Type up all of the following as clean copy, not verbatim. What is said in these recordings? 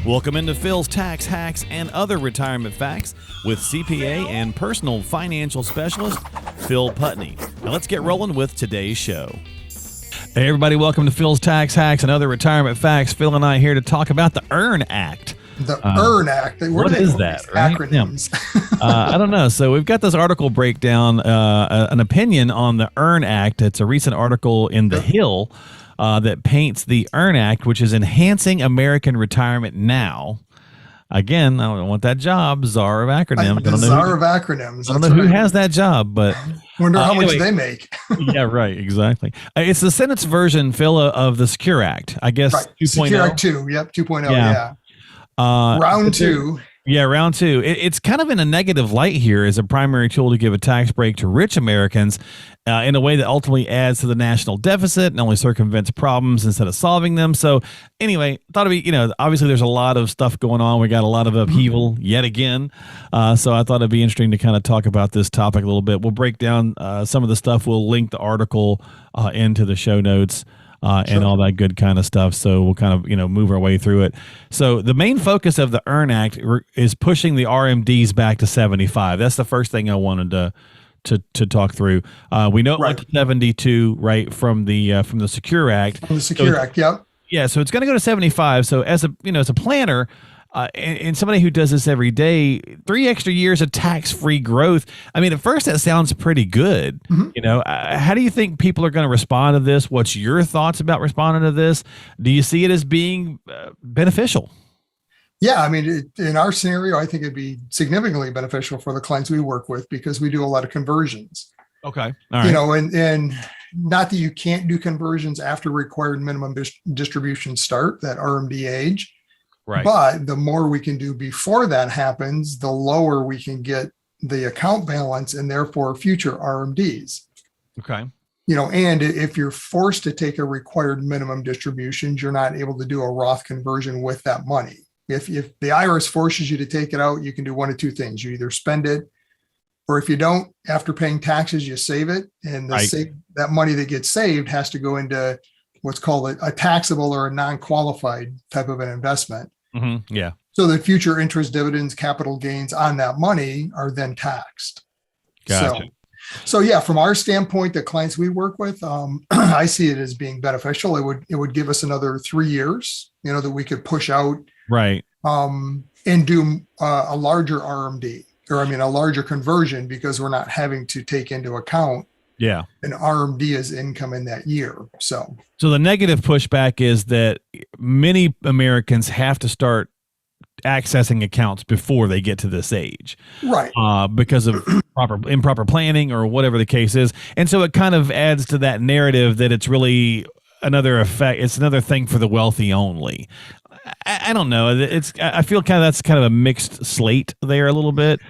Welcome into Phil's Tax Hacks and Other Retirement Facts with CPA and personal financial specialist Phil Putney. Now let's get rolling with today's show. Hey everybody, welcome to Phil's Tax Hacks and Other Retirement Facts. Phil and I are here to talk about the EARN Act. The EARN Act. What is that? Right? Acronyms. I don't know. So we've got this article breakdown, an opinion on the EARN Act. It's a recent article in The Hill that paints the EARN Act, which is enhancing American retirement now. Again, I don't want that job. Czar of acronyms. Czar of acronyms. I don't know who has that job, but wonder how much they make. Yeah, right. Exactly. It's the Senate's version, Phil, of the Secure Act. I guess right. 2.0. Secure Act 2. Yep. 2.0. Yeah. Round 2. Yeah, round 2. It's kind of in a negative light here as a primary tool to give a tax break to rich Americans in a way that ultimately adds to the national deficit and only circumvents problems instead of solving them. So anyway, thought it'd be, obviously there's a lot of stuff going on. We got a lot of upheaval yet again. So I thought it'd be interesting to kind of talk about this topic a little bit. We'll break down some of the stuff. We'll link the article into the show notes. And all that good kind of stuff. So we'll kind of, move our way through it. So the main focus of the EARN Act is pushing the RMDs back to 75. That's the first thing I wanted to talk through. We know it went to 72, right, from the Secure Act. From the Secure Act, yep. Yeah, so it's going to go to 75. So as a planner, and somebody who does this every day, 3 extra years of tax-free growth. I mean, at first that sounds pretty good. Mm-hmm. How do you think people are going to respond to this? What's your thoughts about responding to this? Do you see it as being beneficial? Yeah, I mean, in our scenario, I think it'd be significantly beneficial for the clients we work with because we do a lot of conversions. Okay. All right. And not that you can't do conversions after required minimum distributions start, that RMD age. Right. But the more we can do before that happens, the lower we can get the account balance and therefore future RMDs. Okay. And if you're forced to take a required minimum distributions, you're not able to do a Roth conversion with that money. If the IRS forces you to take it out, you can do one of two things. You either spend it, or if you don't, after paying taxes, you save it. And that money that gets saved has to go into what's called a taxable or a non-qualified type of an investment. Mm-hmm. Yeah. So the future interest, dividends, capital gains on that money are then taxed. Gotcha. So yeah, from our standpoint, the clients we work with, I see it as being beneficial. It would give us another 3 years, that we could push out, right, and do a larger RMD, or a larger conversion, because we're not having to take into account an RMD as income in that year. So the negative pushback is that many Americans have to start accessing accounts before they get to this age, right? Because of improper planning or whatever the case is, and so it kind of adds to that narrative that it's really another effect. It's another thing for the wealthy only. I don't know. I feel that's kind of a mixed slate there a little bit.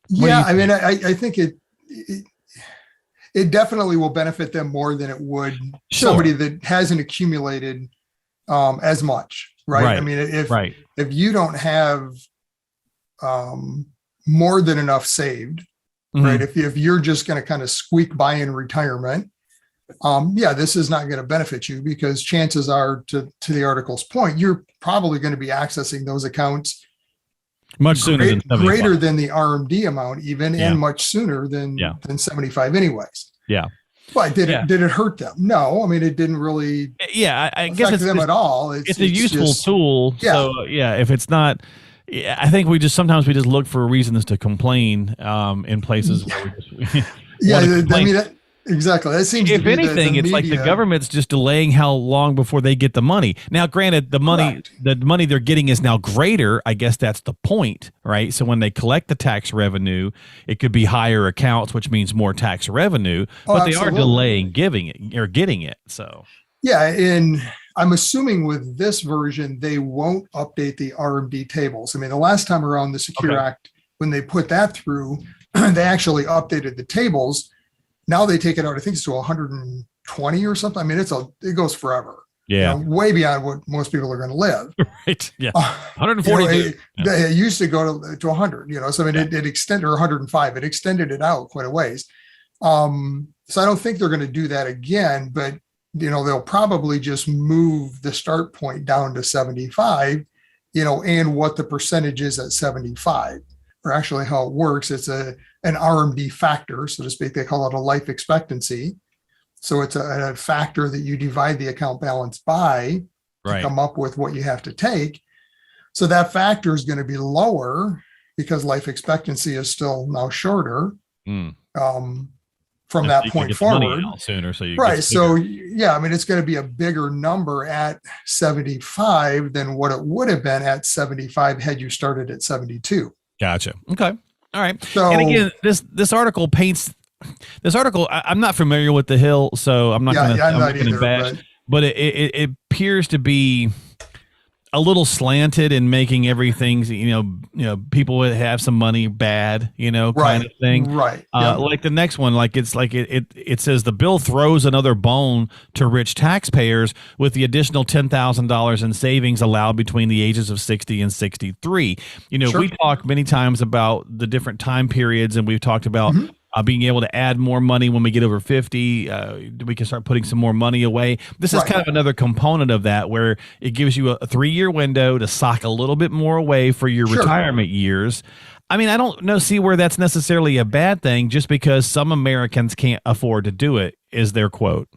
Yeah, I think it definitely will benefit them more than it would somebody that hasn't accumulated as much, right? I mean, if you don't have more than enough saved, mm-hmm. right? If you're just going to kind of squeak by in retirement, this is not going to benefit you, because chances are, to the article's point, you're probably going to be accessing those accounts much sooner than 75. Greater than the RMD amount even, and much sooner than 75 anyways. Yeah. But did it hurt them? No. I mean, it didn't really I guess it's them at all. It's a useful tool. Yeah. So if it's not, I think sometimes we just look for reasons to complain in places where we just exactly. That seems if anything, it's like the government's just delaying how long before they get the money. Now, granted, the money they're getting is now greater. I guess that's the point, right? So when they collect the tax revenue, it could be higher accounts, which means more tax revenue, but they are delaying getting it. So and I'm assuming with this version, they won't update the RMD tables. I mean, the last time around, the Secure Act, when they put that through, they actually updated the tables. Now they take it out, I think it's to 120 or something. I mean, it goes forever. Yeah. Way beyond what most people are going to live. Right. Yeah. 140. It used to go to 100, so I mean, it extended, or 105, it extended it out quite a ways. So I don't think they're going to do that again, but they'll probably just move the start point down to 75 and what the percentage is at 75, or actually how it works. It's an RMD factor, so to speak. They call it a life expectancy. So it's a factor that you divide the account balance by to come up with what you have to take. So that factor is going to be lower because life expectancy is still now shorter from that point forward. Sooner, so right. So yeah, I mean, it's going to be a bigger number at 75 than what it would have been at 75 had you started at 72. Gotcha. Okay. All right. So, and again, this article paints. This article, I'm not familiar with the Hill, so I'm not going to bash. But it appears to be a little slanted in making everything, people would have some money bad, kind of thing. Right. Like the next one, it says the bill throws another bone to rich taxpayers with the additional $10,000 in savings allowed between the ages of 60 and 63. Sure. We talk many times about the different time periods, and we've talked about being able to add more money when we get over 50. We can start putting some more money away. This is kind of another component of that, where it gives you a 3-year window to sock a little bit more away for your retirement years. I mean, I don't see where that's necessarily a bad thing, just because some Americans can't afford to do it, is their quote.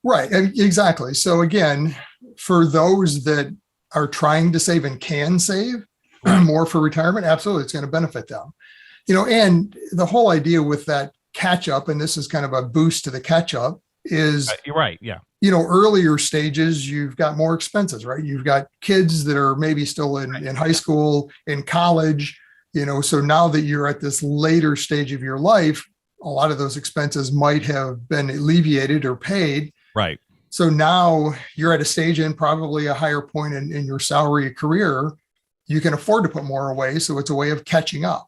Right. Exactly. So again, for those that are trying to save and can save more for retirement, absolutely, it's going to benefit them. And the whole idea with that catch up, and this is kind of a boost to the catch up, is you're right. Yeah. Earlier stages, you've got more expenses, right? You've got kids that are maybe still in high school, in college, so now that you're at this later stage of your life, a lot of those expenses might have been alleviated or paid. Right. So now you're at a stage in probably a higher point in your salary career. You can afford to put more away. So it's a way of catching up.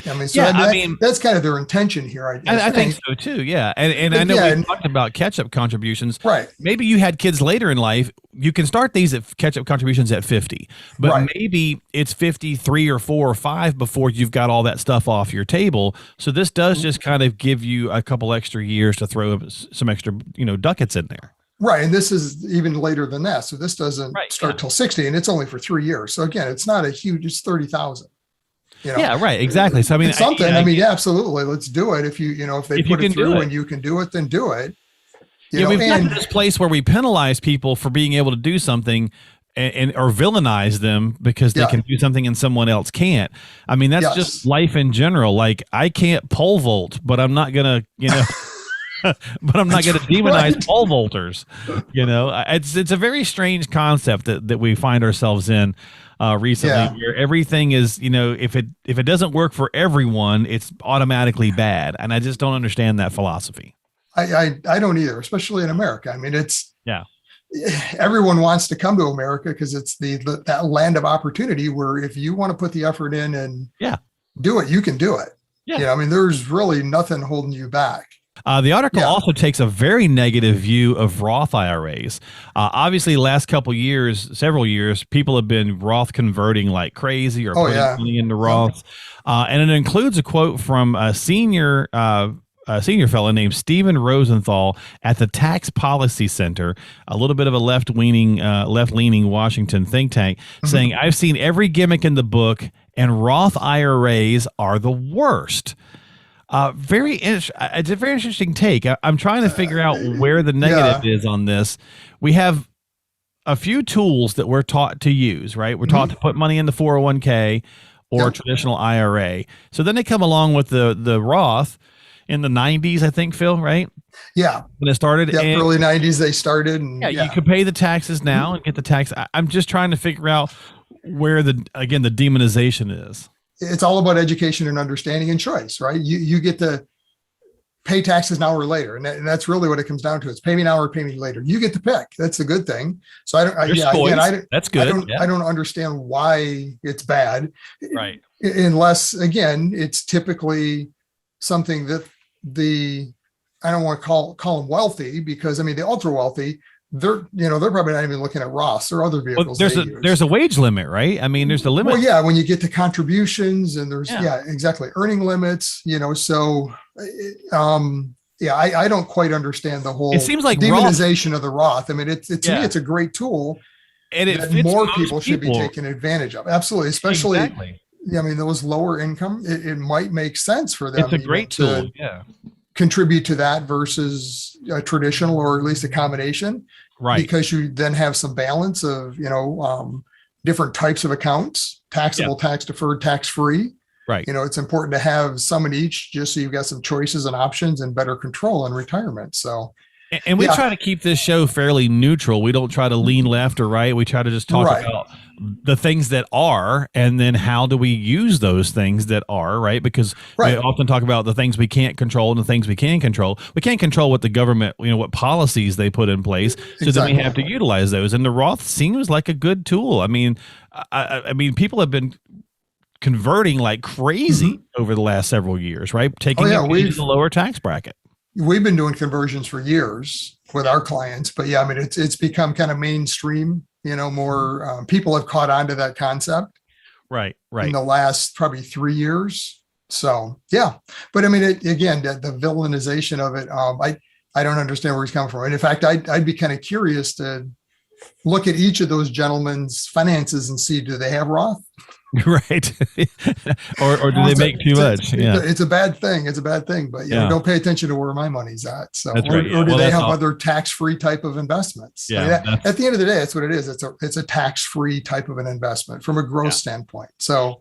I mean, that's kind of their intention here. I think so too. Yeah. And I know we talked about catch-up contributions. Right. Maybe you had kids later in life. You can start these at catch-up contributions at 50, but maybe it's 53 or 4 or 5 before you've got all that stuff off your table. So this does just kind of give you a couple extra years to throw some extra, ducats in there. Right. And this is even later than that. So this doesn't start till 60, and it's only for 3 years. So again, it's not a huge, it's 30,000. Yeah, right. Exactly. So I mean, it's something. Absolutely. Let's do it. If they put it through and you can do it, then do it. We've gotten to this place where we penalize people for being able to do something and or villainize them because they can do something and someone else can't. I mean, that's just life in general. Like, I can't pole vault, but I'm not gonna, but I'm not going to demonize pole vaulters. It's a very strange concept that we find ourselves in recently, where everything is, if it doesn't work for everyone, it's automatically bad. And I just don't understand that philosophy. I don't either, especially in America. I mean, everyone wants to come to America because it's that land of opportunity where if you want to put the effort in and do it, you can do it. Yeah. There's really nothing holding you back. The article also takes a very negative view of Roth IRAs. Obviously, last several years, people have been Roth converting like crazy or putting money into Roths. And it includes a quote from a senior fellow named Stephen Rosenthal at the Tax Policy Center, a little bit of a left-leaning Washington think tank, saying, "I've seen every gimmick in the book, and Roth IRAs are the worst." It's a very interesting take. I'm trying to figure out where the negative is on this. We have a few tools that we're taught to use, right? We're taught to put money in the 401k or traditional IRA. So then they come along with the Roth in the 90s, I think, Phil, right? Yeah. When it started. Yeah, early 90s they started. And, you could pay the taxes now and get the tax. I'm just trying to figure out where the demonization is. It's all about education and understanding and choice, right? You get to pay taxes now or later. And that's really what it comes down to. It's pay me now or pay me later. You get to pick. That's a good thing. So that's good. I don't understand why it's bad. Right. Unless, again, it's typically something that I don't want to call them wealthy, because the ultra wealthy, they're probably not even looking at Roths or other vehicles. Well, there's a wage limit, right? I mean, there's the limit. Well, when you get to contributions and there's exactly, earning limits. So I don't quite understand the whole. It seems like demonization of the Roth. To me, it's a great tool. and it that fits more most people should be taking advantage of. Absolutely. Especially, Exactly. I mean, those lower income, it might make sense for them It's a great tool. to Yeah. contribute to that versus a traditional, or at least a combination, Right. because you then have some balance of, different types of accounts, taxable, tax deferred, tax free. Right. It's important to have some in each, just so you've got some choices and options and better control in retirement. So, And we try to keep this show fairly neutral. We don't try to lean left or right. We try to just talk Right. about the things that are, and then how do we use those things that are, right? Because we often talk about the things we can't control and the things we can control. We can't control what the government, what policies they put in place. So then we have to utilize those. And the Roth seems like a good tool. I mean, people have been converting like crazy over the last several years, right? Taking advantage of the lower tax bracket. We've been doing conversions for years with our clients, but yeah, I mean, it's become kind of mainstream, more people have caught on to that concept. Right. In the last probably 3 years. So, yeah. But I mean, again, the villainization of it, I don't understand where he's coming from. And in fact, I'd be kind of curious to look at each of those gentlemen's finances and see, do they have Roth? Right. or do they make too much? It's a bad thing. It's a bad thing, but don't pay attention to where my money's at. So, or do they have other tax-free type of investments? Yeah. I mean, at the end of the day, that's what it is. It's a tax-free type of an investment from a growth standpoint. So,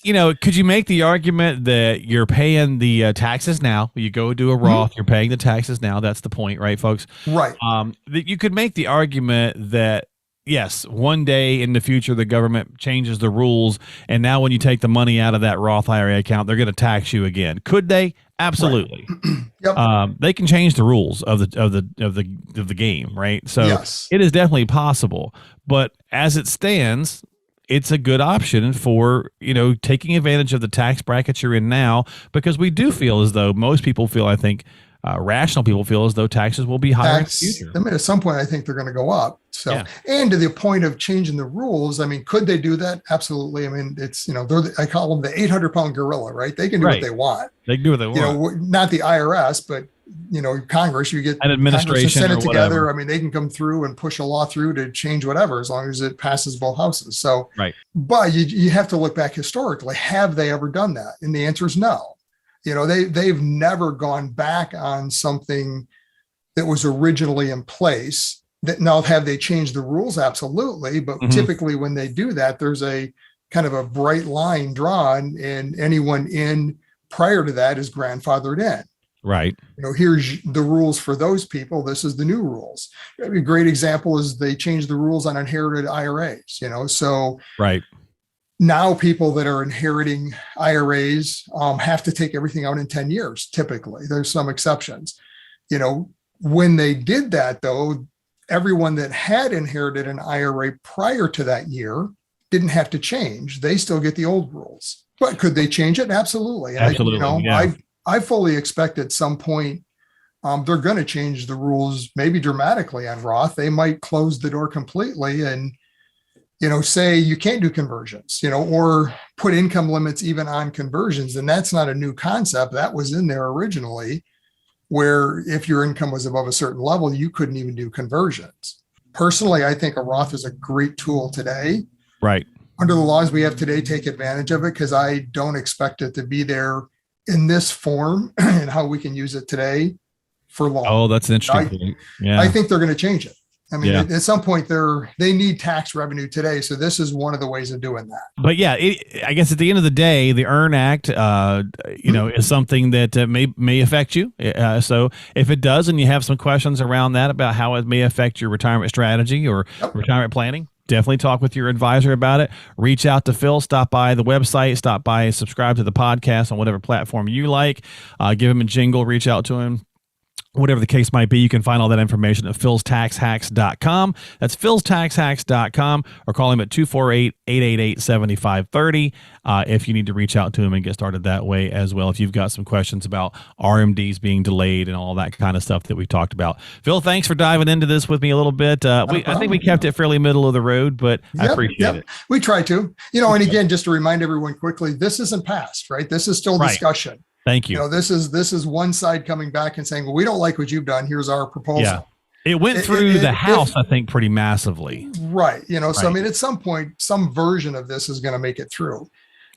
could you make the argument that you're paying the taxes now? You go do a Roth, you're paying the taxes now. That's the point, right, folks? Right. That you could make the argument that, yes, one day in the future, the government changes the rules, and now when you take the money out of that Roth IRA account, they're going to tax you again. Could they? Absolutely. Right. Yep. They can change the rules of the game, right? So it is definitely possible. But as it stands, it's a good option for, taking advantage of the tax brackets you're in now, because we do feel as though most people feel, I think, rational people feel as though taxes will be higher in the future. I mean, at some point, I think they're going to go up. So, and to the point of changing the rules, I mean, could they do that? Absolutely. I mean, it's, I call them the 800-pound gorilla, right? They can do what they want. They can do what they want. Not the IRS, but, Congress, you get an administration, Senate together. I mean, they can come through and push a law through to change whatever, as long as it passes both houses. So, but you have to look back historically. Have they ever done that? And the answer is no. They've never gone back on something that was originally in place. That now, have they changed the rules? Absolutely. But typically when they do that, there's a kind of a bright line drawn, and anyone in prior to that is grandfathered in. Right. Here's the rules for those people. This is the new rules. A great example is they changed the rules on inherited IRAs, so now people that are inheriting IRAs have to take everything out in 10 years. Typically, there's some exceptions. When they did that, though, everyone that had inherited an IRA prior to that year didn't have to change. They still get the old rules. But could they change it? Absolutely. Absolutely. I fully expect at some point they're going to change the rules, maybe dramatically on Roth. They might close the door completely and say you can't do conversions, or put income limits even on conversions. And that's not a new concept. That was in there originally, where if your income was above a certain level, you couldn't even do conversions. Personally, I think a Roth is a great tool today. Right. Under the laws we have today, take advantage of it, because I don't expect it to be there in this form and how we can use it today for long. Oh, that's an interesting point. Yeah. I think they're going to change it. I mean, at some point they need tax revenue today. So this is one of the ways of doing that. But I guess at the end of the day, the EARN Act, is something that may affect you. So if it does, and you have some questions around that about how it may affect your retirement strategy or retirement planning, definitely talk with your advisor about it. Reach out to Phil, stop by the website, stop by, subscribe to the podcast on whatever platform you like, give him a jingle, reach out to him. Whatever the case might be, you can find all that information at philstaxhacks.com. That's philstaxhacks.com, or call him at 248-888-7530 if you need to reach out to him and get started that way as well, if you've got some questions about RMDs being delayed and all that kind of stuff that we talked about. Phil, thanks for diving into this with me a little bit. I think we kept it fairly middle of the road, but I appreciate it. We try to. And again, just to remind everyone quickly, this isn't passed, right? This is still discussion. Thank you. This is one side coming back and saying, well, we don't like what you've done. Here's our proposal. It went through the House, I think, pretty massively. Right. So, Right. I mean, at some point, some version of this is going to make it through.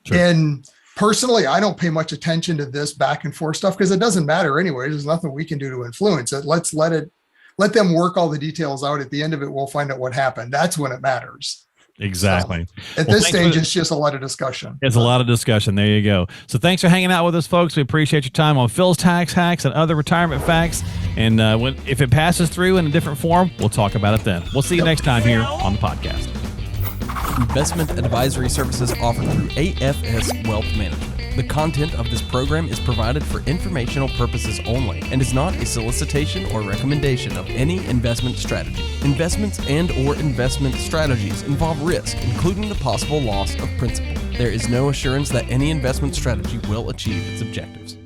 Sure. And personally, I don't pay much attention to this back and forth stuff because it doesn't matter anyway. There's nothing we can do to influence it. Let them work all the details out. At the end of it, we'll find out what happened. That's when it matters. Exactly. So, at this stage, it's just a lot of discussion. It's a lot of discussion. There you go. So thanks for hanging out with us, folks. We appreciate your time on Phil's Tax Hacks and other retirement facts. And if it passes through in a different form, we'll talk about it then. We'll see you next time here on the podcast. Investment advisory services offered through AFS Wealth Management. The content of this program is provided for informational purposes only and is not a solicitation or recommendation of any investment strategy. Investments and/or investment strategies involve risk, including the possible loss of principal. There is no assurance that any investment strategy will achieve its objectives.